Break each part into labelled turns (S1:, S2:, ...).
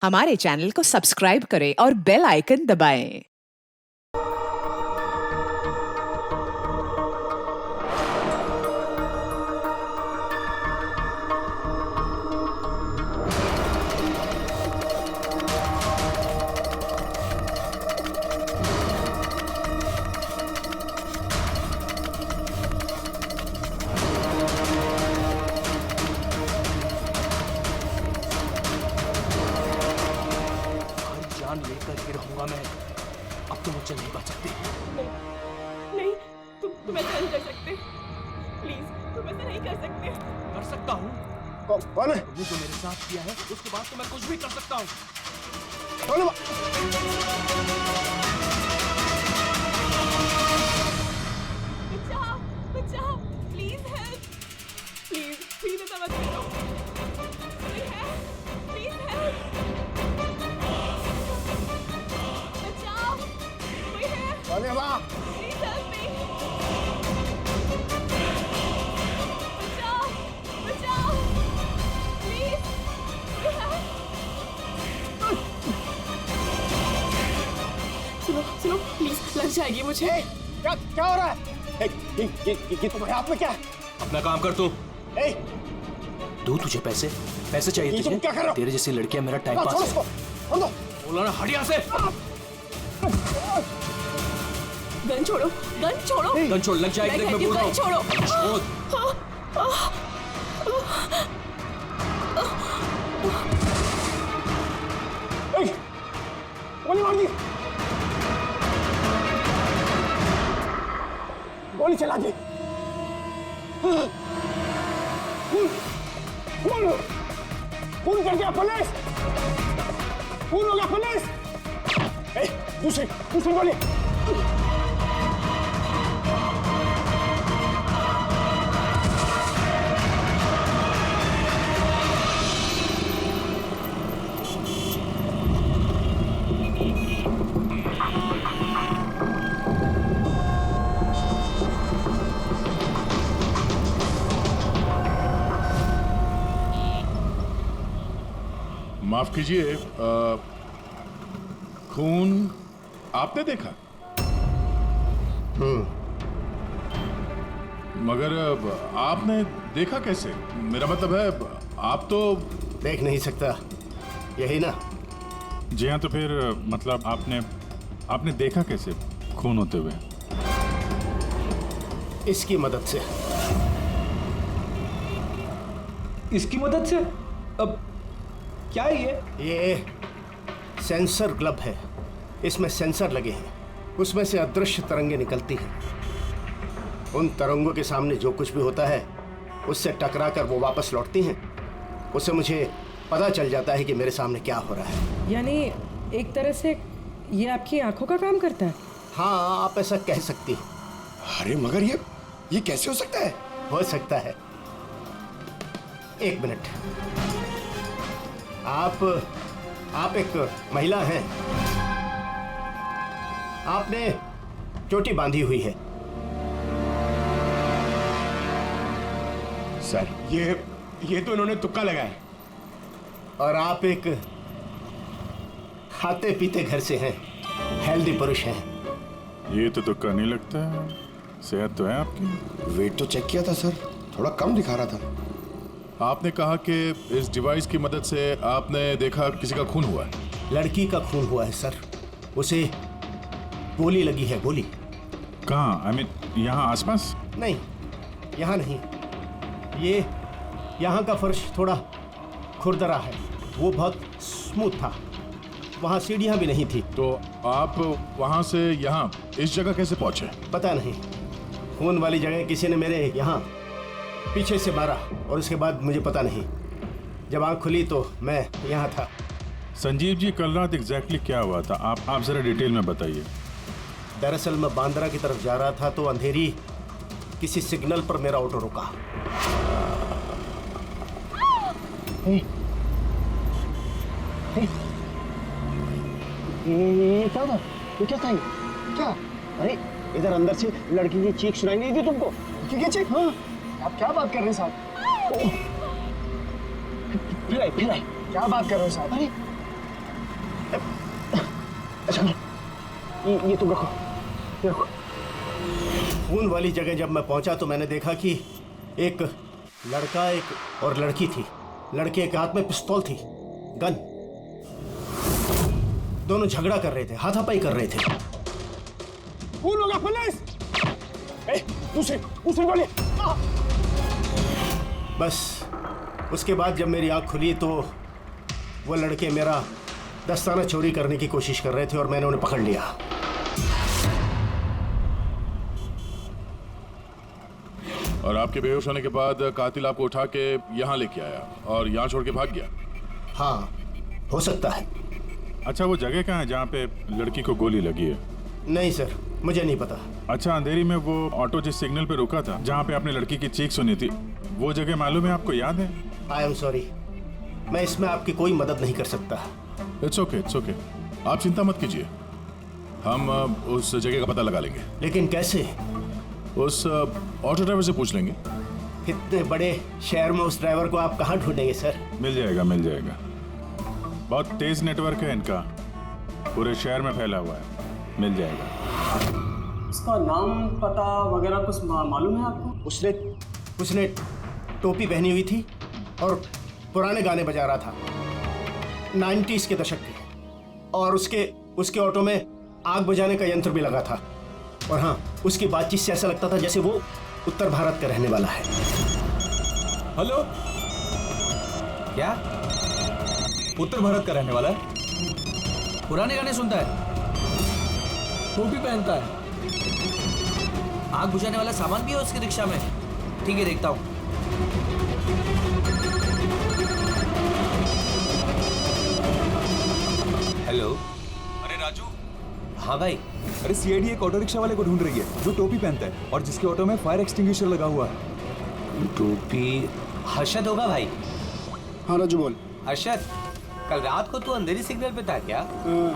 S1: हमारे चैनल को सब्सक्राइब करें और बेल आइकन दबाएं।
S2: जान लेकर ही रहूंगा मैं। अब तो मुझसे नहीं बच सकती।
S3: नहीं, तुम ऐसा नहीं कर सकते। प्लीज, तुम ऐसा नहीं कर सकते।
S2: कर सकता हूँ।
S4: कौन है?
S2: तुमने जो मेरे साथ किया है उसके बाद तो मैं कुछ भी कर सकता हूँ।
S4: कौन है?
S3: बचाओ, बचाओ, प्लीज हेल्प। प्लीज ऐसा मत करो। कोई है? Please help. बचाओ, कोई है?
S4: कौन है वहाँ?
S3: Please help me. बचाओ, बचाओ, प्लीज, कोई है? सुनो, प्लीज, लग जाएगी मुझे।
S4: क्या हो रहा है? ये तुम्हारे हाथ में क्या है?
S2: अपना काम कर तू।
S4: ए,
S2: दो तुझे पैसे चाहिए
S4: ये तुम
S2: तुझे?
S4: क्या कर रहे हो?
S2: तेरे जैसी लड़कियां मेरा टाइम
S4: छोड़ो
S2: पास है।
S4: उसको, छोड़ दो।
S2: बोला ना, हट यहाँ से।
S3: गन छोड़ो, गन छोड़ो।
S2: गन छोड़, लग जाएगी।
S3: मैं
S2: देख, मैं
S3: कहती
S2: बोल
S3: हूँ,
S2: रहा
S3: गन छोड़ो।
S2: हूँ।
S4: ए, गोली मार दी। गोली चला दी। खून कर दिया पुलिस। खून हो गया पुलिस। ए, दूसरी गोली।
S5: माफ कीजिए, खून आपने देखा? मगर आपने देखा कैसे? मेरा मतलब है, आप तो
S4: देख नहीं सकता, यही ना?
S5: जी हाँ, तो फिर मतलब आपने देखा कैसे खून होते हुए?
S4: इसकी मदद से।
S2: इसकी मदद से? अब क्या है
S4: ये सेंसर ग्लब है। इसमें सेंसर लगे हैं। उसमें से अदृश्य तरंगें निकलती हैं। उन तरंगों के सामने जो कुछ भी होता है उससे टकरा कर वो वापस लौटती हैं। उससे मुझे पता चल जाता है कि मेरे सामने क्या हो रहा है।
S6: यानी एक तरह से ये आपकी आंखों का काम करता है?
S4: हाँ, आप ऐसा कह सकती हैं।
S7: अरे मगर ये कैसे हो सकता है?
S4: हो सकता है। एक मिनट। आप एक महिला हैं। आपने चोटी बांधी हुई है।
S7: सर, ये तो इन्होंने तुक्का लगाया।
S4: और आप एक खाते पीते घर से हैं, हेल्दी पुरुष हैं।
S5: ये तो तुक्का नहीं लगता है। सेहत तो है आपकी।
S7: वेट तो चेक किया था सर, थोड़ा कम दिखा रहा था।
S5: आपने कहा कि इस डिवाइस की मदद से आपने देखा किसी का खून हुआ है।
S4: लड़की का खून हुआ है सर। उसे गोली लगी है, गोली।
S5: कहाँ? आई मीन यहाँ आसपास?
S4: नहीं, यहाँ नहीं। ये यहाँ का फर्श थोड़ा खुरदरा है, वो बहुत स्मूथ था। वहाँ सीढ़ियाँ भी नहीं थी।
S5: तो आप वहाँ से यहाँ इस जगह कैसे पहुँचे?
S4: पता नहीं, खून वाली जगह किसी ने मेरे यहाँ पीछे से मारा और उसके बाद मुझे पता नहीं। जब आँख खुली तो मैं यहाँ था।
S5: संजीव जी, कल रात एग्जैक्टली क्या हुआ था? आप जरा डिटेल में बताइए।
S4: दरअसल मैं बांद्रा की तरफ जा रहा था तो अंधेरी किसी सिग्नल पर मेरा ऑटो रुका।
S8: ये क्या था? ये क्या था? क्या? अरे इधर अंदर से लड़की की चीख सुनाई नहीं दी तुमको?
S4: की चीख?
S8: हाँ, आप क्या बात कर रहे हैं साहब? फिर आए।
S4: क्या बात कर रहे हो साहब?
S8: अरे अच्छा ये तुम रखो, ये रखो।
S4: खून वाली जगह जब मैं पहुंचा तो मैंने देखा कि एक लड़का एक और लड़की थी। लड़के के हाथ में पिस्तौल थी, गन। दोनों झगड़ा कर रहे थे, हाथापाई कर रहे थे।
S8: खून होगा पुलिस। दूसरी गोली।
S4: बस उसके बाद जब मेरी आंख खुली तो वो लड़के मेरा दस्ताना चोरी करने की कोशिश कर रहे थे और मैंने उन्हें पकड़ लिया।
S5: और आपके बेहोश होने के बाद कातिल आपको उठा के यहाँ लेके आया और यहाँ छोड़ के भाग गया।
S4: हाँ, हो सकता है।
S5: अच्छा, वो जगह कहाँ है जहाँ पे लड़की को गोली लगी है?
S4: नहीं सर, मुझे नहीं पता।
S5: अच्छा, अंधेरी में वो ऑटो जिस सिग्नल पे रुका था, जहाँ पे आपने लड़की की चीख सुनी थी, वो जगह मालूम है आपको? याद है?
S4: आई एम सॉरी, मैं इसमें आपकी कोई मदद नहीं कर सकता।
S5: It's okay, it's okay. आप चिंता मत कीजिए, हम उस जगह का पता लगा लेंगे।
S4: लेकिन कैसे?
S5: उस ऑटो ड्राइवर से पूछ लेंगे।
S4: इतने बड़े शहर में उस ड्राइवर को आप कहाँ ढूंढेंगे सर?
S5: मिल जाएगा, मिल जाएगा। बहुत तेज नेटवर्क है इनका, पूरे शहर में फैला हुआ है, मिल जाएगा।
S8: उसका नाम पता वगैरह कुछ मालूम है आपको?
S4: उसने टोपी पहनी हुई थी और पुराने गाने बजा रहा था, 90s के दशक के। और उसके ऑटो में आग बुझाने का यंत्र भी लगा था। और हाँ, उसकी बातचीत से ऐसा लगता था जैसे वो उत्तर भारत का रहने वाला है।
S2: हेलो,
S9: क्या?
S2: उत्तर भारत का रहने वाला है?
S9: पुराने गाने सुनता है,
S2: टोपी पहनता है।
S9: आग बुझाने वाला सामान भी है उसकी रिक्शा में। ठीक है, देखता हूँ। हेलो।
S2: अरे राजू।
S9: हाँ भाई।
S2: अरे सीआईडी एक ऑटो रिक्शा वाले को ढूंढ रही है जो टोपी पहनता है और जिसके ऑटो में फायर एक्सटिंग्विशर लगा हुआ है।
S9: टोपी हर्षद होगा भाई।
S7: हाँ राजू बोल।
S9: हर्षद, कल रात को तू अंधेरी सिग्नल पे था क्या?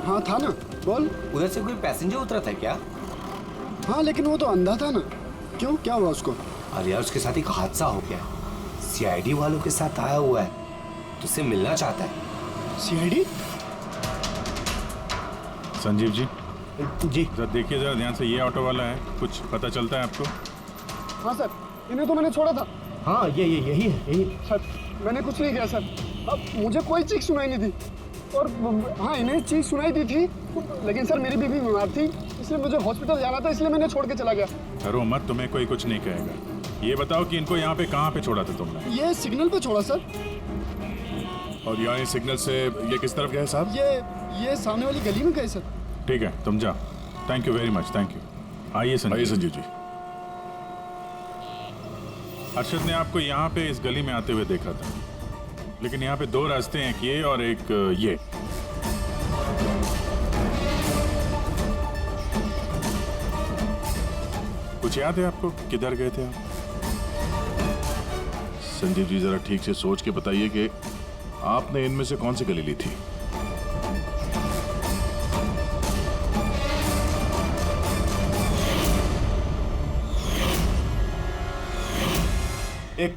S7: हाँ था ना, बोल।
S9: उधर से कोई पैसेंजर उतरा था क्या?
S7: हाँ लेकिन वो तो अंधा था ना। क्यों, क्या हुआ उसको?
S9: अरे यार, उसके साथ एक हादसा हो गया। सीआईडी वालों के साथ आया हुआ है, तुझसे मिलना चाहता है।
S7: सीआईडी?
S5: संजीव जी,
S4: जी
S5: जरा देखिए, जरा ध्यान से। ये ऑटो वाला है, कुछ पता चलता है आपको?
S7: हाँ सर, इन्हें तो मैंने छोड़ा था।
S4: हाँ, यही है, यही।
S7: सर मैंने कुछ नहीं किया सर। अब मुझे कोई चीख सुनाई नहीं थी। और हाँ, इन्हें चीख सुनाई दी थी, लेकिन सर मेरी बीवी बीमार थी, इसलिए मुझे हॉस्पिटल जाना था, इसलिए मैंने छोड़ के चला गया।
S5: डरो मत, तुम्हें कोई कुछ नहीं कहेगा। ये बताओ कि इनको यहाँ पे कहाँ पे छोड़ा था तुमने?
S7: ये सिग्नल पे छोड़ा सर।
S5: और यहाँ सिग्नल से ये किस तरफ गए साहब?
S7: ये सामने वाली गली में गए सर।
S5: ठीक है, तुम जाओ। Thank you very much, thank you. आइए संजीव जी। अर्शद ने आपको यहाँ पे इस गली में आते हुए देखा था, लेकिन यहाँ पे दो रास्ते हैं, एक ये और एक ये। कुछ याद है आपको, किधर गए थे आप? संजीव जी, जरा ठीक से सोच के बताइए कि आपने इनमें से कौन सी गली ली थी?
S4: एक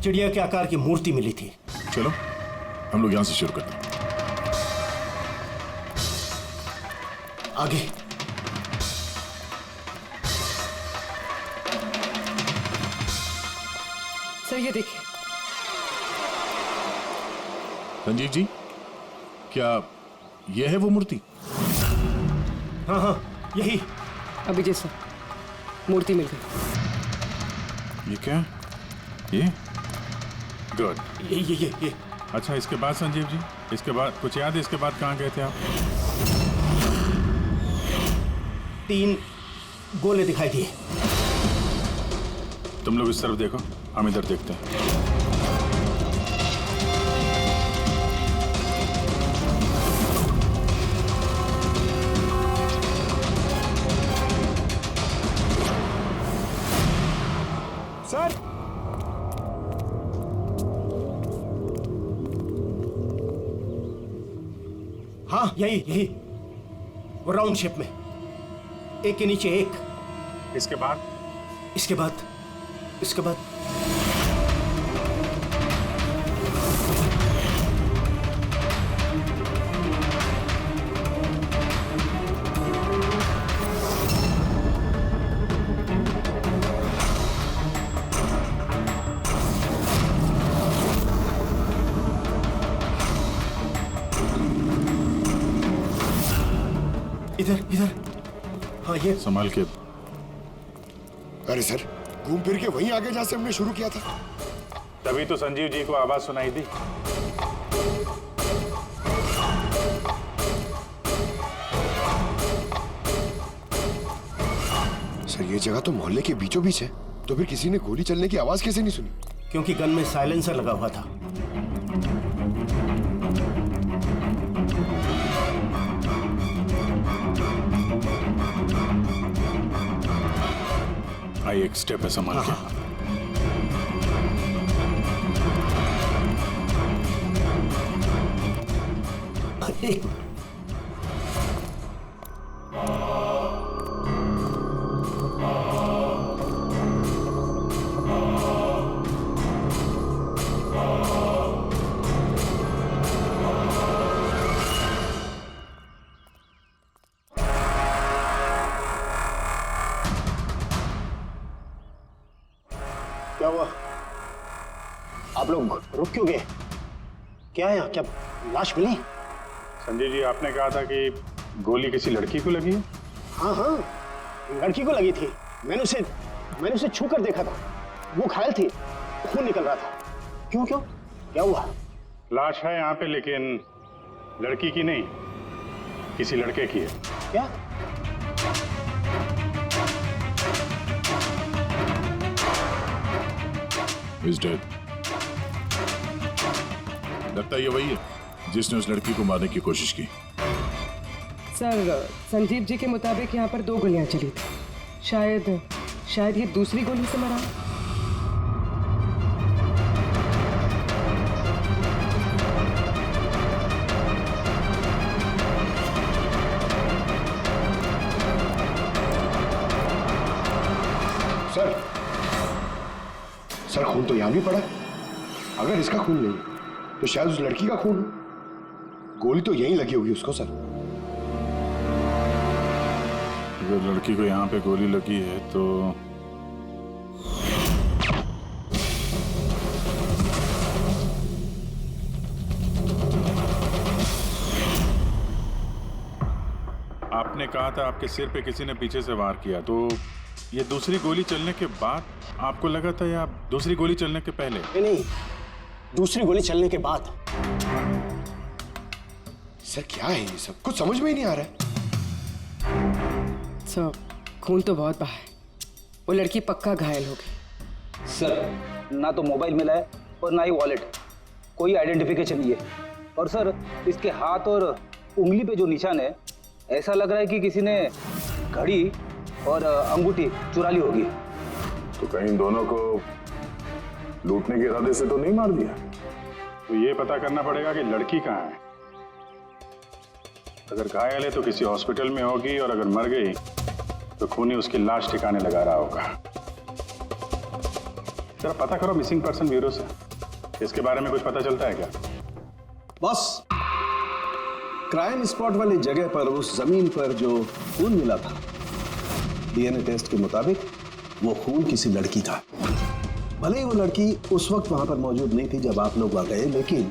S4: चिड़िया के आकार की मूर्ति मिली थी।
S5: चलो हम लोग यहां से शुरू करते हैं।
S4: आगे।
S6: सर ये देखिए।
S5: संजीव जी, क्या यह है वो मूर्ति?
S4: हाँ, यही।
S6: अभिजीत सर, मूर्ति मिल गई।
S5: ये क्या? ये गुड।
S4: ये
S5: अच्छा, इसके बाद संजीव जी, इसके बाद कुछ याद है? इसके बाद कहाँ गए थे आप?
S4: 3 गोले दिखाई दिए।
S5: तुम लोग इस तरफ देखो, हम इधर देखते हैं।
S2: सर,
S4: हाँ, यही वो राउंड शेप में, एक के नीचे एक।
S5: इसके बाद
S4: इसके बाद इधर इधर। हाँ ये
S5: संभाल के।
S10: अरे सर, घूम फिर के वहीं आगे जहां से हमने शुरू किया था।
S5: तभी तो संजीव जी को आवाज सुनाई दी।
S10: सर ये जगह तो मोहल्ले के बीचों बीच है, तो फिर किसी ने गोली चलने की आवाज कैसे नहीं सुनी?
S4: क्योंकि गन में साइलेंसर लगा हुआ था।
S5: भाई एक स्टेप है, संभाल के।
S4: एक क्या हुआ? आप लोग रुक क्यों गए? क्या है यहाँ? क्या लाश मिली?
S5: संजय जी, आपने कहा था कि गोली किसी लड़की को लगी है।
S4: हाँ हाँ, लड़की को लगी थी। मैंने उसे छू कर देखा था। वो घायल थी, खून निकल रहा था। क्यों क्यों? क्या हुआ?
S5: लाश है यहाँ पे, लेकिन लड़की की नहीं, किसी लड़के की है।
S4: क्या?
S5: He's dead. लगता है ये वही है जिसने उस लड़की को मारने की कोशिश की।
S6: सर, संजीव जी के मुताबिक यहाँ पर 2 गोलियां चली थी। शायद ये दूसरी गोली से मरा।
S10: सर खून तो यहां भी पड़ा है। अगर इसका खून नहीं तो शायद उस लड़की का खून हो। गोली तो यहीं लगी होगी उसको। सर
S5: अगर लड़की को यहाँ पे गोली लगी है तो आपने कहा था आपके सिर पे किसी ने पीछे से वार किया, तो ये दूसरी गोली चलने के बाद आपको लगा था या दूसरी गोली चलने के पहले?
S4: नहीं, दूसरी गोली चलने के बाद।
S10: सर क्या है ये सब? कुछ समझ में ही नहीं आ रहा है।
S6: सर, खून तो बहुत बहा है। वो लड़की पक्का घायल हो गई।
S11: सर, ना तो मोबाइल मिला है और ना ही वॉलेट। कोई आइडेंटिफिकेशन नहीं है। और सर, इसके हाथ और उंगली पे जो निशान है, ऐसा लग रहा है कि किसी ने घड़ी और अंगूठी चुरा ली होगी।
S5: तो कहीं दोनों को लूटने के इरादे से तो नहीं मार दिया? तो ये पता करना पड़ेगा कि लड़की कहाँ है। अगर घायल है तो किसी हॉस्पिटल में होगी, और अगर मर गई तो खूनी उसकी लाश ठिकाने लगा रहा होगा। जरा पता करो मिसिंग पर्सन ब्यूरो से, इसके बारे में कुछ पता चलता है क्या?
S12: बस क्राइम स्पॉट वाली जगह पर, उस जमीन पर जो खून मिला था, डीएनए टेस्ट के मुताबिक वो खून किसी लड़की का। भले ही वो लड़की उस वक्त वहां पर मौजूद नहीं थी जब आप लोग वहां गए, लेकिन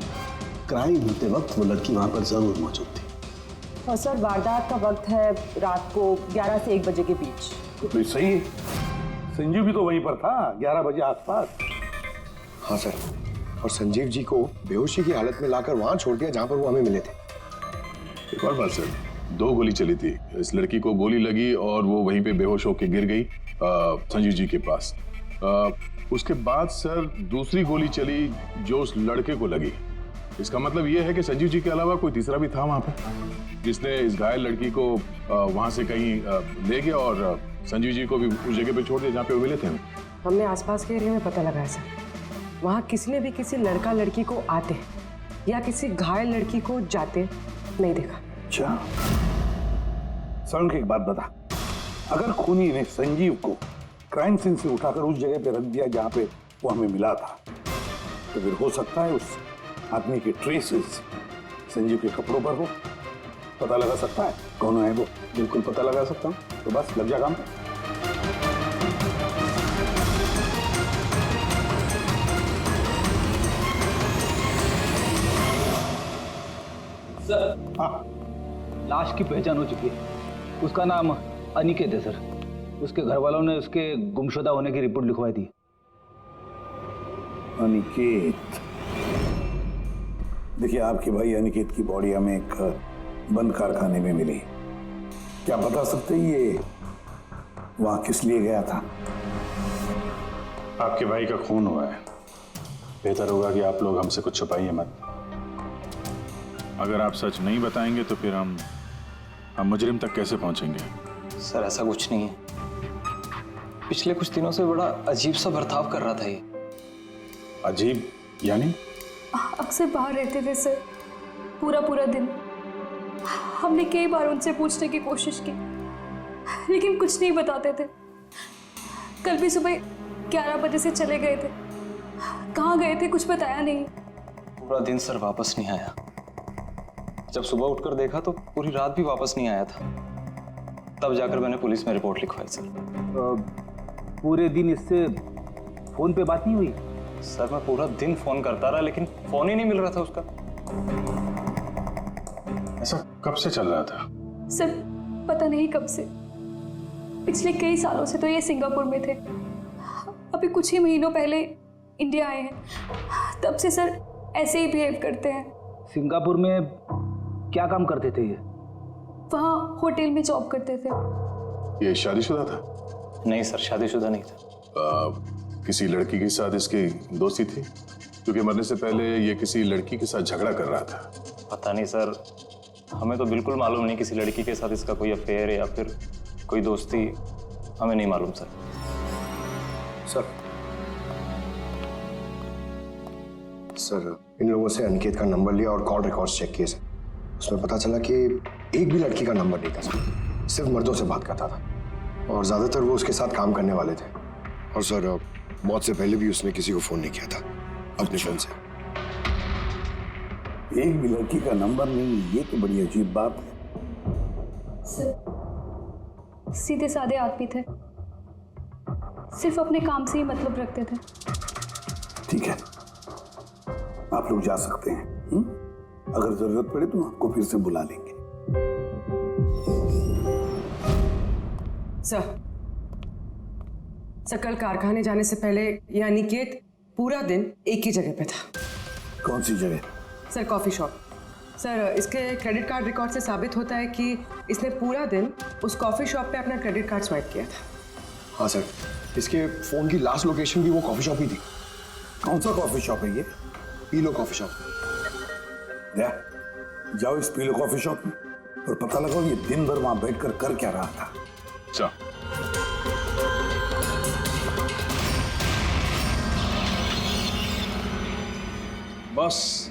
S12: क्राइम होते वक्त वो लड़की वहां पर जरूर मौजूद थी।
S3: और सर, वारदात का वक्त है रात को 11 से 1 बजे के बीच।
S12: तो सही है, संजीव भी तो वहीं पर था 11 बजे आसपास।
S10: हाँ सर, और संजीव जी को बेहोशी की हालत में लाकर वहां छोड़ दिया जहां पर वो हमें मिले थे।
S5: एक और बात सर, 2 गोली चली थी। इस लड़की को गोली लगी और वो वहीं पे बेहोश होकर गिर गई संजीव जी के पास। उसके बाद सर दूसरी गोली चली जो उस लड़के को लगी। इसका मतलब ये है कि संजीव जी के अलावा कोई तीसरा भी था वहां पे, जिसने इस घायल लड़की को वहां से कहीं ले गया और संजीव जी को भी उस जगह पे छोड़ दिया जहाँ पे वो मिले थे।
S6: हमने आसपास के एरिया में पता लगाया सर, वहाँ किसी ने भी किसी लड़का लड़की को आते या किसी घायल लड़की को जाते नहीं देखा।
S12: अच्छा, सर एक बात बता, अगर खूनी ने संजीव को क्राइम सीन से उठाकर उस जगह पे रख दिया जहाँ पे वो हमें मिला था, तो फिर हो सकता है उस आदमी के ट्रेसेस संजीव के कपड़ों पर हो। पता लगा सकता है कौन है वो? बिल्कुल पता लगा सकता हूँ। तो बस लग जा काम पे।
S11: सर, हाँ, लाश की पहचान हो चुकी है। उसका नाम अनिकेत है सर। उसके घर वालों ने उसके गुमशुदा होने की रिपोर्ट लिखवाई थी।
S12: अनिकेत, देखिए आपके भाई अनिकेत की बॉडी हमें एक बंद कारखाने में मिली। क्या बता सकते ये वहां किस लिए गया था?
S5: आपके भाई का खून हुआ है, बेहतर होगा कि आप लोग हमसे कुछ छुपाइए मत। अगर आप सच नहीं बताएंगे तो फिर हम मुजरिम तक कैसे पहुंचेंगे?
S13: सर ऐसा कुछ नहीं है, पिछले कुछ दिनों से बड़ा अजीब सा बर्ताव कर रहा था ये।
S5: अजीब यानी?
S14: अक्सर बाहर रहते थे सर, पूरा दिन। हमने कई बार उनसे पूछने की कोशिश की, लेकिन कुछ नहीं बताते थे। कल भी सुबह 11 बजे से चले गए थे। कहाँ गए थे कुछ बताया नहीं।
S13: पूरा दिन सर वापस नहीं आया। जब सुबह उठकर देखा तो पूरी रात भी वापस नहीं आया था। तब जाकर मैंने पुलिस में रिपोर्ट लिखवाई सर।
S11: पूरे दिन इससे फोन पे बात नहीं हुई?
S13: सर मैं पूरा दिन फोन करता रहा, लेकिन फोन ही नहीं मिल रहा था उसका।
S5: ऐसा कब से चल रहा था?
S14: सर पता नहीं कब से, पिछले कई सालों से तो ये सिंगापुर में थे। अभी कुछ ही महीनों पहले इंडिया आए हैं, तब से सर ऐसे ही बिहेव करते हैं।
S11: सिंगापुर में क्या काम करते थे ये?
S14: वहाँ होटल में जॉब करते थे।
S5: ये शादीशुदा था?
S13: नहीं सर, शादीशुदा नहीं था।
S5: किसी लड़की के साथ इसकी दोस्ती थी? क्योंकि मरने से पहले ये किसी लड़की के साथ झगड़ा कर रहा था।
S13: पता नहीं सर, हमें तो बिल्कुल मालूम नहीं किसी लड़की के साथ इसका कोई अफेयर है या फिर कोई दोस्ती, हमें नहीं मालूम सर।
S10: सर इन लोगों से अनिकेत का नंबर लिया और कॉल रिकॉर्ड्स चेक किए सर। उसमें पता चला कि एक भी लड़की का नंबर नहीं था सर, सिर्फ मर्दों से बात करता था और ज्यादातर वो उसके साथ काम करने वाले थे। और सर मौत से पहले भी उसने किसी को फोन नहीं किया था अपने फोन से।
S12: एक भी लड़की का नंबर नहीं, ये तो बड़ी अजीब बात है।
S14: सर सीधे साधे आदमी थे, सिर्फ अपने काम से ही मतलब रखते थे।
S12: ठीक है, आप लोग जा सकते हैं। अगर जरूरत पड़े तो आपको फिर से बुला लेंगे।
S6: सर कल कारखाने जाने से पहले ये अनिकेत पूरा दिन एक ही जगह पे था।
S12: कौन सी जगह?
S6: Sir coffee shop. सर इसके क्रेडिट कार्ड रिकॉर्ड से साबित होता है कि इसने पूरा दिन उस कॉफी शॉप पे अपना क्रेडिट कार्ड स्वाइप किया था।
S10: हाँ सर, इसके फोन की लास्ट लोकेशन भी वो कॉफी शॉप ही थी।
S12: कौन सा कॉफी शॉप है ये?
S10: पीलो कॉफी शॉप।
S12: जाओ इस पीलो कॉफी शॉप में और पता लगाओ ये दिन भर वहां बैठकर कर क्या रहा था।
S5: अच्छा।
S15: बस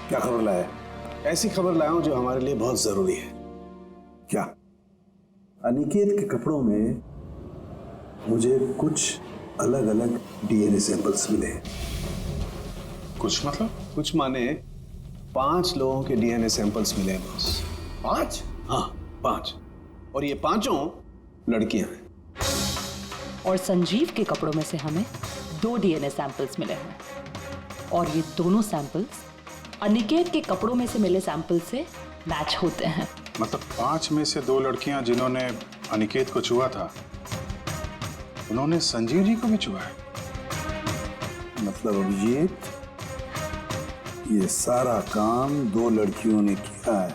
S12: क्या खबर लाया?
S15: ऐसी खबर लाया हूं जो हमारे लिए बहुत जरूरी है।
S12: क्या?
S15: अनिकेत के कपड़ों में मुझे कुछ अलग अलग डीएनए सैंपल्स मिले।
S5: कुछ मतलब?
S15: कुछ माने 5 लोगों के डीएनए सैंपल्स मिले हैं बॉस।
S10: 5?
S15: हाँ 5, और ये 5 लड़कियां हैं।
S1: और संजीव के कपड़ों में से हमें 2 डीएनए सैंपल्स मिले हैं और ये दोनों सैंपल्स अनिकेत के कपड़ों में से मिले सैंपल से मैच होते हैं।
S5: मतलब 5 में से 2 लड़कियां जिन्होंने अनिकेत को छुआ था, उन्होंने संजीव जी को भी छुआ है।
S12: मतलब अभिजीत, ये सारा काम 2 लड़कियों ने किया है।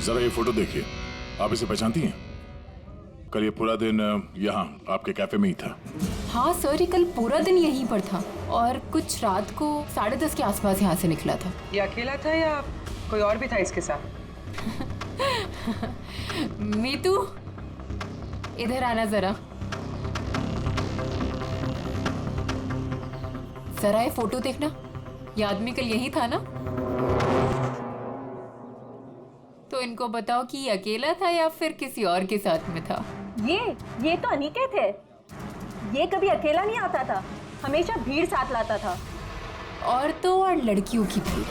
S5: जरा ये फोटो देखिए, आप इसे पहचानती हैं? कल ये पूरा दिन यहाँ आपके कैफे में ही था।
S16: हाँ सर, ये कल पूरा दिन यहीं पर था और कुछ रात को 10:30 के आसपास यहाँ से निकला था।
S6: ये अकेला था या कोई और भी था इसके साथ?
S16: मीतू, इधर आना जरा। जरा ये फोटो देखना, ये आदमी कल यही था ना? तो इनको बताओ कि ये अकेला था या फिर किसी और के साथ में था।
S3: ये तो अनिकेत है। ये कभी अकेला नहीं आता था, हमेशा भीड़ साथ लाता था।
S16: औरतों और लड़कियों की भीड़।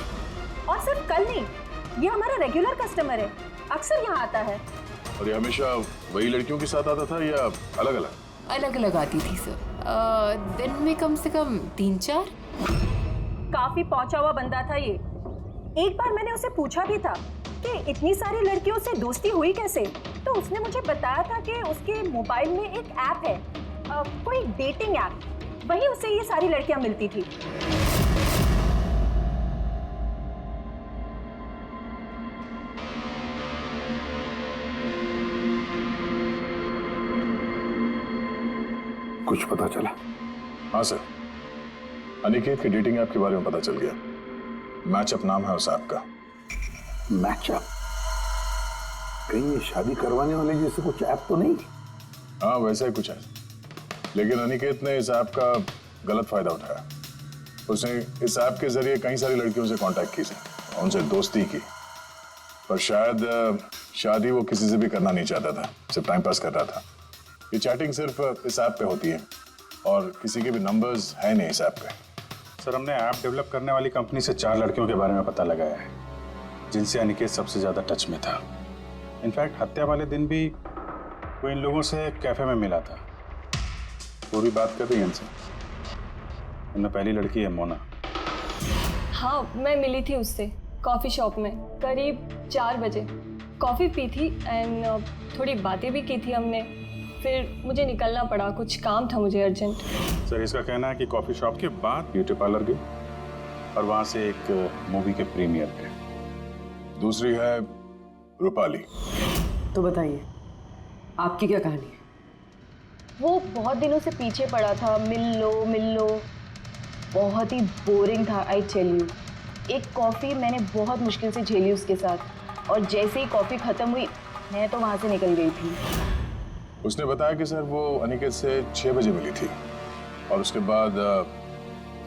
S3: और सिर्फ कल नहीं, ये हमारा रेगुलर कस्टमर है।
S14: अक्सर यहाँ आता है।
S5: और ये हमेशा वही लड़कियों के साथ आता था या अलग अलग?
S16: अलग अलग आती थी सर। दिन में कम से कम 3-4।
S14: काफी पहुंचा हुआ बंदा था ये। एक बार मैंने उसे पूछा भी था कि इतनी सारी लड़कियों से दोस्ती हुई कैसे, तो उसने मुझे बताया था कि उसके मोबाइल में एक ऐप है, कोई डेटिंग ऐप, वहीं उसे ये सारी लड़कियां मिलती थी।
S12: कुछ पता चला?
S5: हाँ सर, अनिकेत के डेटिंग ऐप के बारे में पता चल गया। मैचअप नाम है उस ऐप का।
S12: मैचअप? कहीं ये शादी करवाने वाले जैसे कुछ ऐप तो नहीं?
S5: हाँ वैसा ही कुछ है, लेकिन अनिकेत ने इस ऐप का गलत फायदा उठाया। उसने इस ऐप के जरिए कई सारी लड़कियों से कांटेक्ट की, उनसे दोस्ती की, पर शायद शादी वो किसी से भी करना नहीं चाहता था, सिर्फ टाइम पास कर रहा था। ये चैटिंग सिर्फ इस ऐप पे होती है और किसी के भी नंबर्स है नहीं इस ऐप पे।
S17: सर, हमने ऐप डेवलप करने वाली कंपनी से 4 लड़कियों के बारे में पता लगाया है जिनसे अनिकेत सबसे ज्यादा टच में था। इनफैक्ट हत्या वाले दिन भी वो इन लोगों से कैफे में मिला था। पूरी बात कर रही है इनसे। उनमें पहली लड़की है मोना।
S14: हाँ, मैं मिली थी उससे कॉफ़ी शॉप में करीब 4 बजे। कॉफ़ी पी थी एंड थोड़ी बातें भी की थी हमने। फिर मुझे निकलना पड़ा, कुछ काम था मुझे अर्जेंट।
S17: सर, इसका कहना है कि कॉफी शॉप के बाद ब्यूटी पार्लर गई और वहां से एक मूवी के प्रीमियर पे।
S5: दूसरी है रूपाली।
S6: तो बताइए, आपकी क्या कहानी है?
S14: वो बहुत दिनों से पीछे पड़ा था, मिल लो। बहुत ही बोरिंग था, आई टेल यू। एक कॉफ़ी मैंने बहुत मुश्किल से झेली उसके साथ, और जैसे ही कॉफ़ी ख़त्म हुई मैं तो वहाँ से निकल गई थी।
S5: उसने बताया कि सर वो अनिकेत से 6 बजे मिली थी और उसके बाद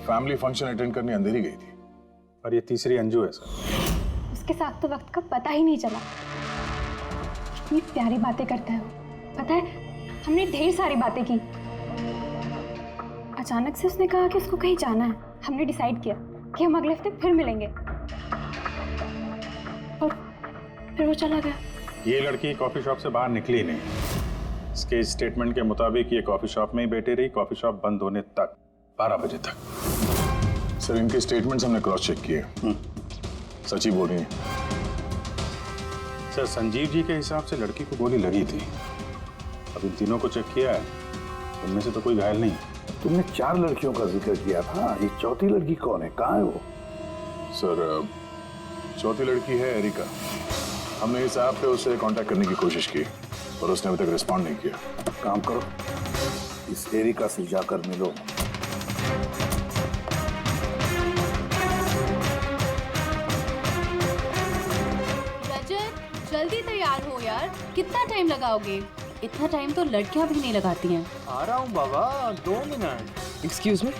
S5: फैमिली फंक्शन अटेंड करने अंधेरी गई थी।
S17: और ये तीसरी अंजू है सर।
S14: उसके साथ तो वक्त का पता ही नहीं चला। कितनी प्यारी बातें करता है वो, पता है हमने ढेर सारी बातें की। अचानक से उसने कहा कि उसको कहीं जाना है। हमने डिसाइड किया कि हम अगले हफ्ते फिर मिलेंगे, और फिर वो चला गया।
S17: ये लड़की कॉफी शॉप से बाहर निकली नहीं। इसके स्टेटमेंट के मुताबिक ये कॉफी शॉप में ही बैठी रही, कॉफी शॉप बंद होने तक, 12 बजे तक।
S5: सर, इनके स्टेटमेंट्स हमने क्रॉस चेक किए, सच ही बोल रही हैं।
S17: सर, संजीव जी के हिसाब से लड़की को गोली लगी थी। अब इन तीनों को चेक किया है, उनमें से तो कोई घायल नहीं।
S12: तुमने 4 लड़कियों का जिक्र किया था, ये चौथी लड़की कौन है? कहाँ है वो?
S5: सर, चौथी लड़की है एरिका। हमने इस ऐप पे उससे कांटेक्ट करने की कोशिश की और उसने अभी तक रिस्पॉन्ड नहीं किया।
S12: काम करो, इस एरिका से जाकर मिलो।
S16: रजत, जल्दी तैयार हो यार, कितना टाइम लगाओगे? इतना टाइम तो लड़कियां भी नहीं लगाती हैं।
S18: आ रहा हूँ बाबा, 2 मिनट।
S6: Excuse me.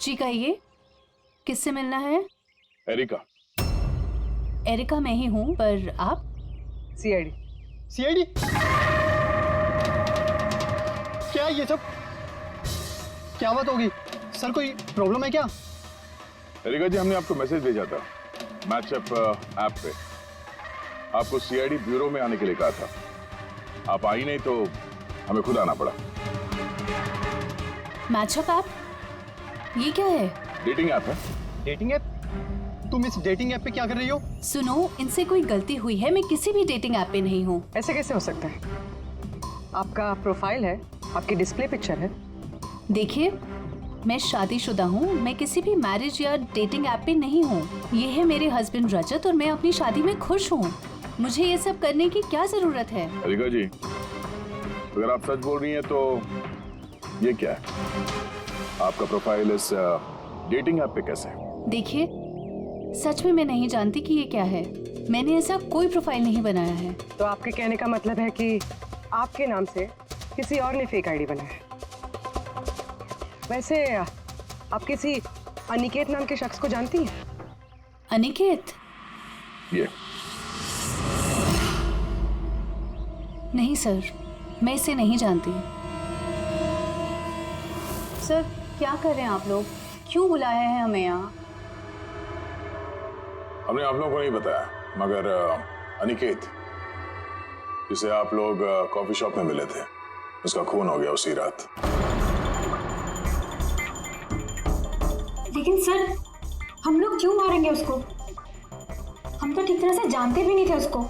S16: जी कहिए, किससे मिलना है?
S5: एरिका।
S16: एरिका मैं ही हूँ, पर आप?
S7: सीआईडी। सीआईडी? क्या ये सब? क्या बात होगी सर, कोई प्रॉब्लम है क्या?
S5: एरिका जी, हमने आपको मैसेज भेजा था मैचअप ऐप पे। आपको सीआईडी ब्यूरो में आने के लिए कहा था। आप आई नहीं तो हमें खुद आना पड़ा।
S16: Matchup app? ये क्या है?
S5: डेटिंग ऐप है।
S7: Dating app? तुम इस डेटिंग ऐप पे क्या कर रही हो?
S16: सुनो, इनसे कोई गलती हुई है, मैं किसी भी डेटिंग ऐप पे नहीं हूँ।
S6: ऐसे कैसे हो सकता है? आपका प्रोफाइल है, आपकी डिस्प्ले पिक्चर है।
S16: देखिए, मैं शादीशुदा हूँ, मैं किसी भी मैरिज या डेटिंग ऐप पे नहीं हूँ। ये है मेरे हस्बैंड रजत और मैं अपनी शादी में खुश हूँ। मुझे ये सब करने की क्या जरूरत है?
S5: एरिका जी, अगर आप सच बोल रही हैं तो ये क्या है? आपका प्रोफाइल इस डेटिंग ऐप पे कैसे?
S16: देखिए, सच में मैं नहीं जानती कि ये क्या है। मैंने ऐसा कोई प्रोफाइल नहीं बनाया है।
S6: तो आपके कहने का मतलब है कि आपके नाम से किसी और ने फेक आईडी बनाया है। वैसे आप किसी अनिकेत नाम के शख्स को जानती हैं?
S16: अनिकेत?
S5: ये
S16: नहीं सर, मैं इसे नहीं जानती।
S19: सर, क्या कर रहे हैं आप लोग? क्यों बुलाया है हमें यहाँ?
S5: हमने आप लोगों को नहीं बताया, मगर अनिकेत, जिसे आप लोग कॉफी शॉप में मिले थे, उसका खून हो गया उसी रात।
S14: लेकिन सर, हम लोग क्यों मारेंगे उसको? हम तो ठीक तरह से जानते भी नहीं थे उसको।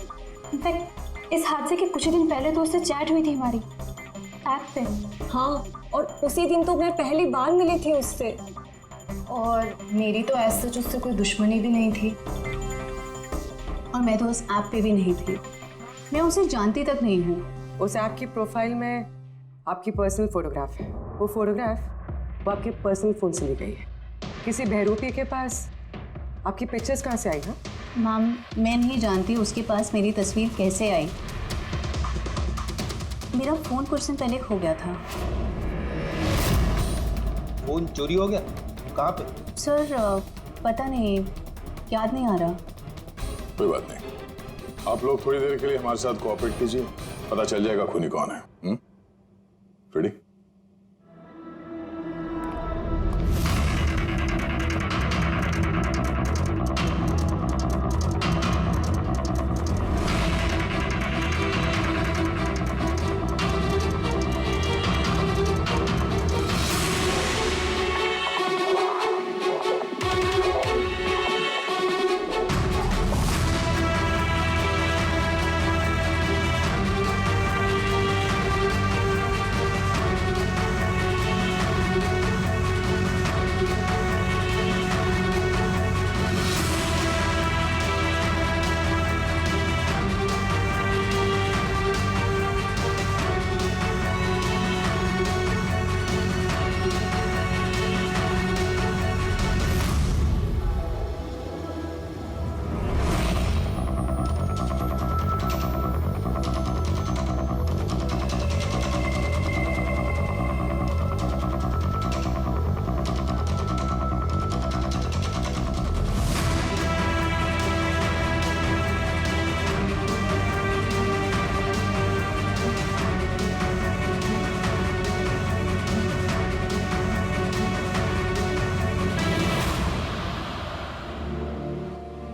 S14: इनफैक्ट इस हादसे के कुछ दिन पहले तो उससे चैट हुई थी हमारी ऐप पे।
S19: हाँ, और उसी दिन तो मैं पहली बार मिली थी उससे। और मेरी तो ऐसे सच उससे कोई दुश्मनी भी नहीं थी, और मैं तो उस ऐप पे भी नहीं थी। मैं उसे जानती तक नहीं हूँ।
S6: उस ऐप की प्रोफाइल में आपकी पर्सनल फोटोग्राफ है। वो फोटोग्राफ वो आपके पर्सनल फोन से ली गई है। किसी बहरूपी के पास आपकी पिक्चर्स कहाँ से आई? हाँ
S16: मैम, मैं नहीं जानती उसके पास मेरी तस्वीर कैसे आई। मेरा फ़ोन कुछ दिन पहले खो गया था।
S11: फोन चोरी हो गया? कहाँ पे?
S16: सर पता नहीं, याद नहीं आ रहा।
S5: कोई बात नहीं, आप लोग थोड़ी देर के लिए हमारे साथ कोऑपरेट कीजिए, पता चल जाएगा खूनी कौन है। रेडी?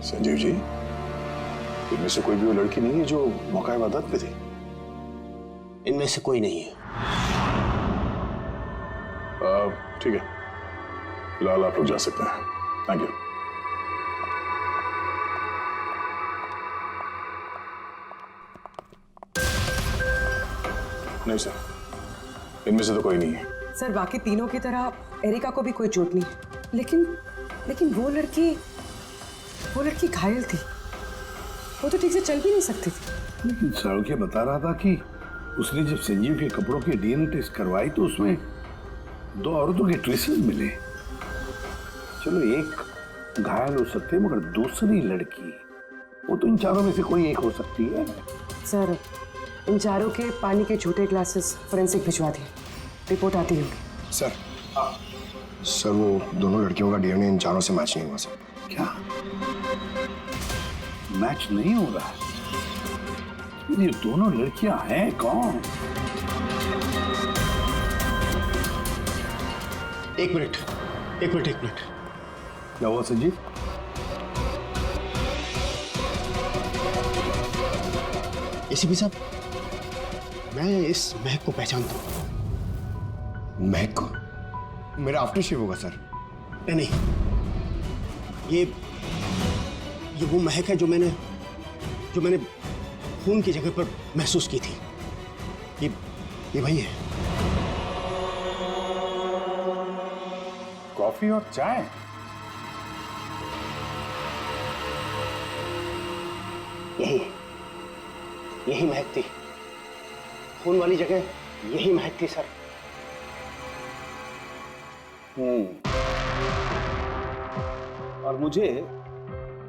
S5: संजीव जी, इनमें से कोई भी वो लड़की नहीं है जो मौका इबादत पे थी?
S4: इनमें से कोई नहीं है।
S5: ठीक है, फिलहाल आप लोग जा सकते हैं। Thank you. नहीं सर, इनमें से तो कोई नहीं है।
S6: सर, बाकी तीनों की तरह एरिका को भी कोई चोट नहीं, लेकिन वो लड़की घायल थी। वो तो ठीक से चल भी नहीं सकती थी।
S12: लेकिन सारुख्य बता रहा था कि उसने जब संजीव के कपड़ों के डीएनए टेस्ट करवाई तो उसमें 2 औरतों के ट्रेसेस मिले। चलो एक घायल हो सकते हैं, मगर दूसरी लड़की, वो तो इन चारों में से कोई एक हो सकती है।
S6: सर, इन चारों के पानी के झूठे ग्लासेस फोरेंसिक भिजवा दिए, रिपोर्ट आती होगी।
S10: सर वो दोनों लड़कियों का डीएनए इन चारों से मैच नहीं हुआ सर।
S12: क्या मैच नहीं हो रहा? ये दोनों लड़कियां हैं कौन?
S4: एक मिनट।
S12: क्या हुआ संजीव?
S4: एसीपी साहब, मैं इस महक को पहचानता हूँ।
S10: महक को? मेरा आफ्टर शेव होगा सर।
S4: नहीं, ये वो महक है जो मैंने खून की जगह पर महसूस की थी। ये वही है।
S17: कॉफी और चाय?
S4: यही महक थी। खून वाली जगह यही महक थी सर।
S8: और मुझे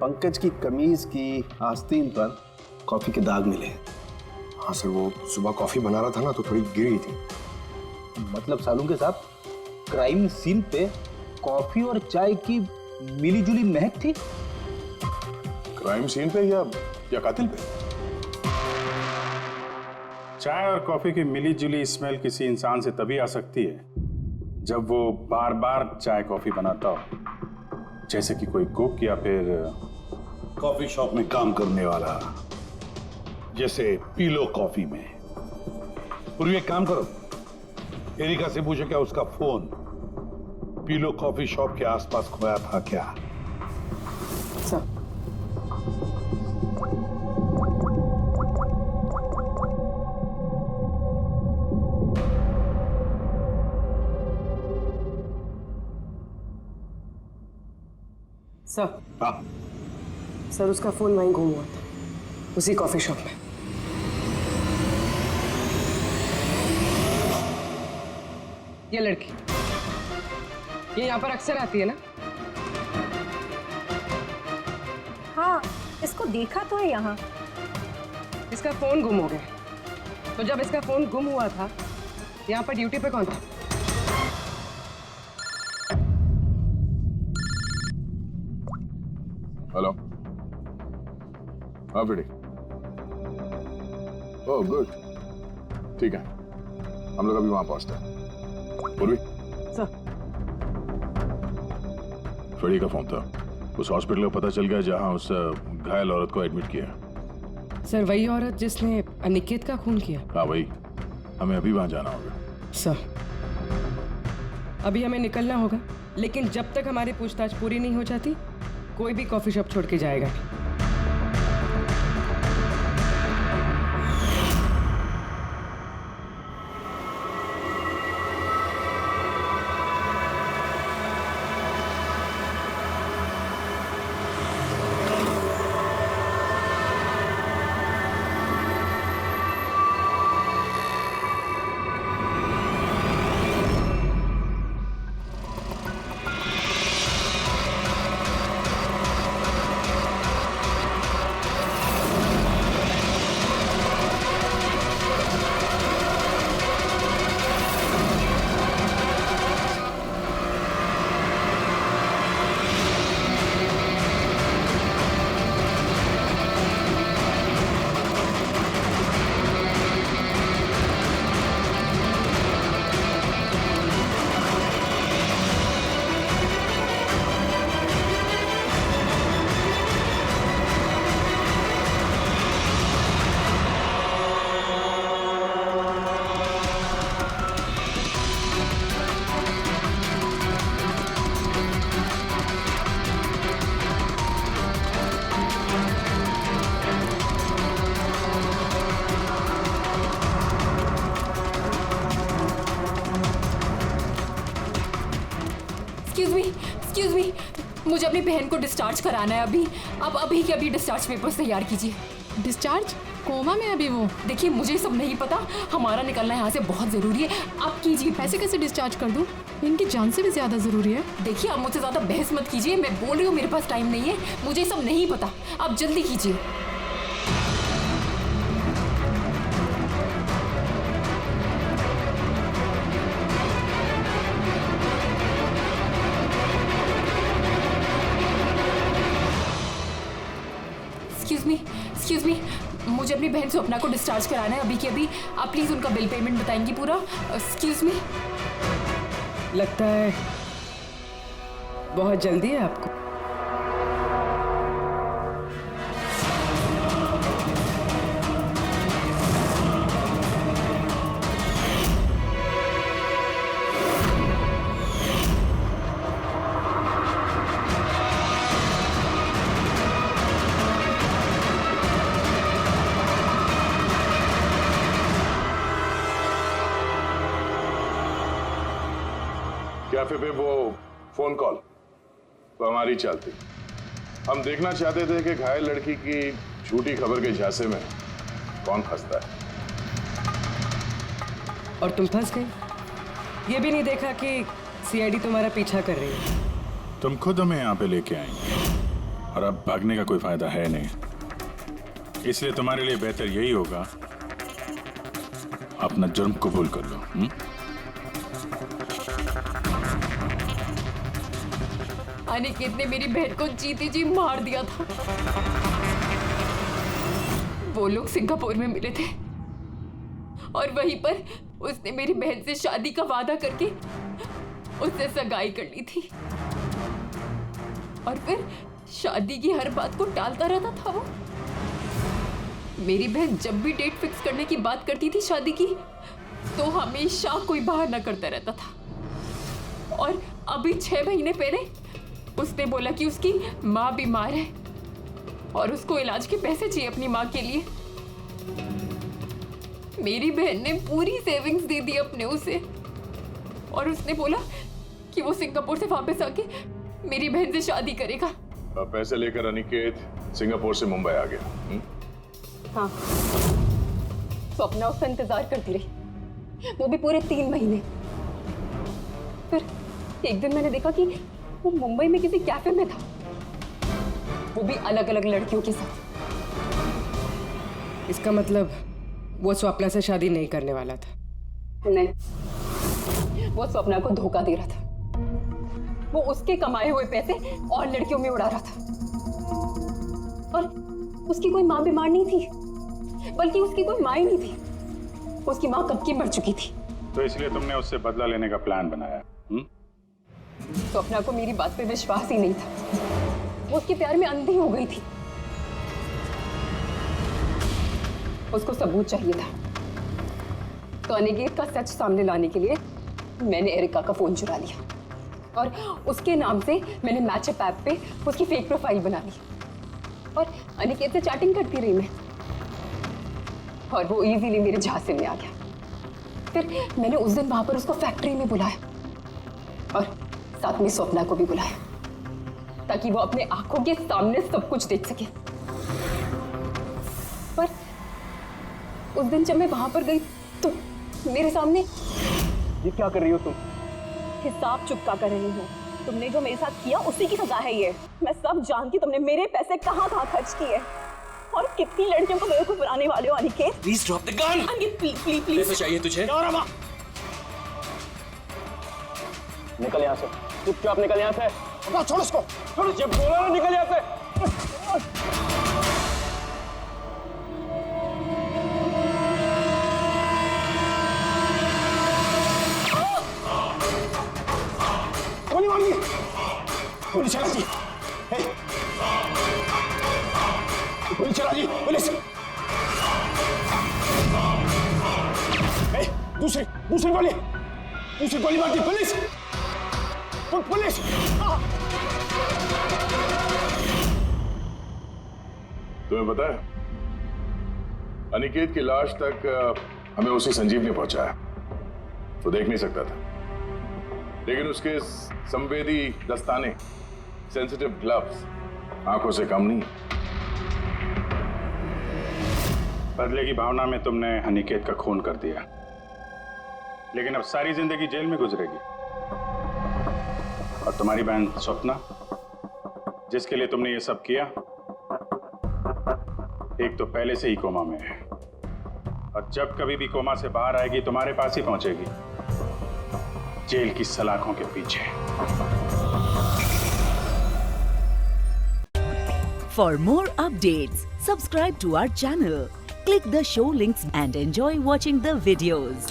S8: पंकज की कमीज की आस्तीन पर कॉफी के दाग मिले।
S10: हाँ सर, वो सुबह कॉफी बना रहा था ना, तो थोड़ी गिर गई थी।
S11: मतलब सालुंके साहब, क्राइम सीन पे कॉफी और चाय की मिली-जुली महक थी?
S5: क्राइम सीन पे या कातिल पे?
S17: चाय और कॉफी की मिली-जुली स्मेल किसी इंसान से तभी आ सकती है जब वो बार-बार चाय कॉफी बनाता हो, जैसे कि कोई कुक या फिर
S12: कॉफी शॉप में काम करने वाला, जैसे पीलो कॉफी में। पूर्वी एक काम करो, एरिका से पूछो क्या उसका फोन पीलो कॉफी शॉप के आसपास खोया था क्या?
S6: सर सर सर उसका फोन वहीं गुम हुआ था, उसी कॉफी शॉप में। ये लड़की ये यहाँ पर अक्सर आती है ना?
S19: हाँ, इसको देखा तो है यहाँ।
S6: इसका फोन गुम हो गया, तो जब इसका फोन गुम हुआ था यहाँ पर ड्यूटी पे कौन था?
S5: हेलो, हाँ फ्रेडी। ओह गुड, ठीक है, हम लोग अभी वहां पहुंचते हैं। पूर्वी
S6: सर
S5: फ्रेडी का फोन था, उस हॉस्पिटल का पता चल गया जहां उस घायल औरत को एडमिट किया।
S6: सर वही औरत जिसने अनिकेत का खून किया?
S5: हाँ वही, हमें अभी वहां जाना होगा।
S6: सर अभी हमें निकलना होगा, लेकिन जब तक हमारी पूछताछ पूरी नहीं हो जाती कोई भी कॉफी शॉप छोड़ के जाएगा नहीं।
S14: एक्सक्यूज मी, मुझे अपनी बहन को डिस्चार्ज कराना है अभी। अब अभी के अभी डिस्चार्ज पेपर्स तैयार कीजिए।
S20: डिस्चार्ज? कोमा में अभी वो?
S14: देखिए मुझे सब नहीं पता, हमारा निकलना यहाँ से बहुत ज़रूरी है, आप कीजिए।
S20: ऐसे कैसे डिस्चार्ज कर दूँ? इनकी जान से भी ज़्यादा ज़रूरी है।
S14: देखिए आप मुझसे ज़्यादा बहस मत कीजिए, मैं बोल रही हूँ मेरे पास टाइम नहीं है, मुझे सब नहीं पता, आप जल्दी कीजिए। एक्सक्यूज मी, मुझे अपनी बहन स्वप्ना को डिस्चार्ज कराना है अभी के अभी। आप प्लीज उनका बिल पेमेंट बताएंगी पूरा? Excuse me.
S6: लगता है बहुत जल्दी है आपको।
S5: कैफे पे वो फोन कॉल तो हमारी चलती। हम देखना चाहते थे कि घायल लड़की की झूठी खबर के झांसे में कौन फंसता है।
S6: और तुम फंस गई। ये भी नहीं देखा कि सीआईडी तुम्हारा पीछा कर रही है।
S17: तुम खुद हमें यहाँ पे लेके आएंगे और अब भागने का कोई फायदा है नहीं, इसलिए तुम्हारे लिए बेहतर यही होगा अपना जुर्म कबूल कर लो।
S14: अनिकेत ने मेरी बहन को जीते जी मार दिया था। वो लोग सिंगापुर में मिले थे और वहीं पर उसने मेरी बहन से शादी का वादा करके उससे सगाई कर ली थी और फिर
S20: शादी की हर बात को टालता रहता था वो। मेरी बहन जब भी डेट फिक्स करने की बात करती थी शादी की, तो हमेशा कोई बहाना करता रहता था। और अभी 6 महीने पहले उसने बोला कि उसकी माँ बीमार है और उसको इलाज के पैसे चाहिए अपनी माँ के लिए। मेरी बहन ने पूरी सेविंग्स दे दी अपने उसे, और उसने बोला कि वो सिंगापुर से वापस आके मेरी बहन से शादी करेगा।
S5: पैसे लेकर अनिकेत सिंगापुर से मुंबई आ गया।
S3: हाँ, स्वप्ना उसका इंतजार करती रही, वो भी पूरे 3 महीने। फिर एक दिन मैंने देखा कि वो मुंबई में किसी कैफे में था, वो भी अलग अलग लड़कियों के साथ।
S6: इसका मतलब वो स्वप्ना से शादी नहीं करने वाला था।
S3: नहीं, वो स्वप्ना को धोखा दे रहा था। वो उसके कमाए हुए पैसे और लड़कियों में उड़ा रहा था। और उसकी कोई माँ बीमार नहीं थी, बल्कि उसकी कोई माँ ही नहीं थी। उसकी माँ कब की मर चुकी थी।
S17: तो इसलिए तुमने उससे बदला लेने का प्लान बनाया?
S3: स्वप्ना को मेरी बात पे विश्वास ही नहीं था। वो उसके प्यार में अंधी हो गई थी। उसको सबूत चाहिए था, तो अनिकेत का सच सामने लाने के लिए मैंने एरिका का फोन चुरा लिया और उसके नाम से मैंने मैचअप ऐप पे उसकी फेक प्रोफाइल बना ली और अनिकेत से चैटिंग करती रही मैं, और वो इजीली मेरे झांसे में आ गया। फिर मैंने उस दिन वहां पर उसको फैक्ट्री में बुलाया और साथ में स्वप्ना को भी बुलाया, ताकि वो अपने आंखों के सामने सब कुछ देख सके। पर उस दिन जब मैं वहां पर गई तो मेरे सामने।
S18: ये क्या कर रही हो तुम?
S3: हिसाब चुका कर रही हूँ। तुमने जो मेरे साथ किया उसी की सजा है ये। मैं सब जानती हूँ तुमने मेरे पैसे कहाँ खर्च किए और कितनी लड़कियों को बेवकूफ बनाने वाले हो Aniket.
S18: Please drop the gun.
S3: Aniket please please please.
S18: पैसे चाहिए तुझे? निकल यहाँ से, चुपचाप निकल यहाँ से। छोड़ उसको, छोड़। जब बोला ना निकल यहाँ से। गोली मार दी। गोली चला जी। गोली चला जी, पुलिस। दूसरी गोली मार दी, पुलिस। पुलिस।
S5: तुम्हें पता है, अनिकेत की लाश तक हमें उसी संजीव ने पहुंचाया। वो देख नहीं सकता था, लेकिन उसके संवेदी दस्ताने, सेंसिटिव ग्लव्स, आंखों से कम नहीं।
S17: बदले की भावना में तुमने अनिकेत का खून कर दिया, लेकिन अब सारी जिंदगी जेल में गुजरेगी। और तुम्हारी बहन स्वप्ना, जिसके लिए तुमने ये सब किया, एक तो पहले से ही कोमा में है, और जब कभी भी कोमा से बाहर आएगी तुम्हारे पास ही पहुंचेगी, जेल की सलाखों के पीछे।
S21: For more updates, subscribe to our channel, click the show links and enjoy watching the videos.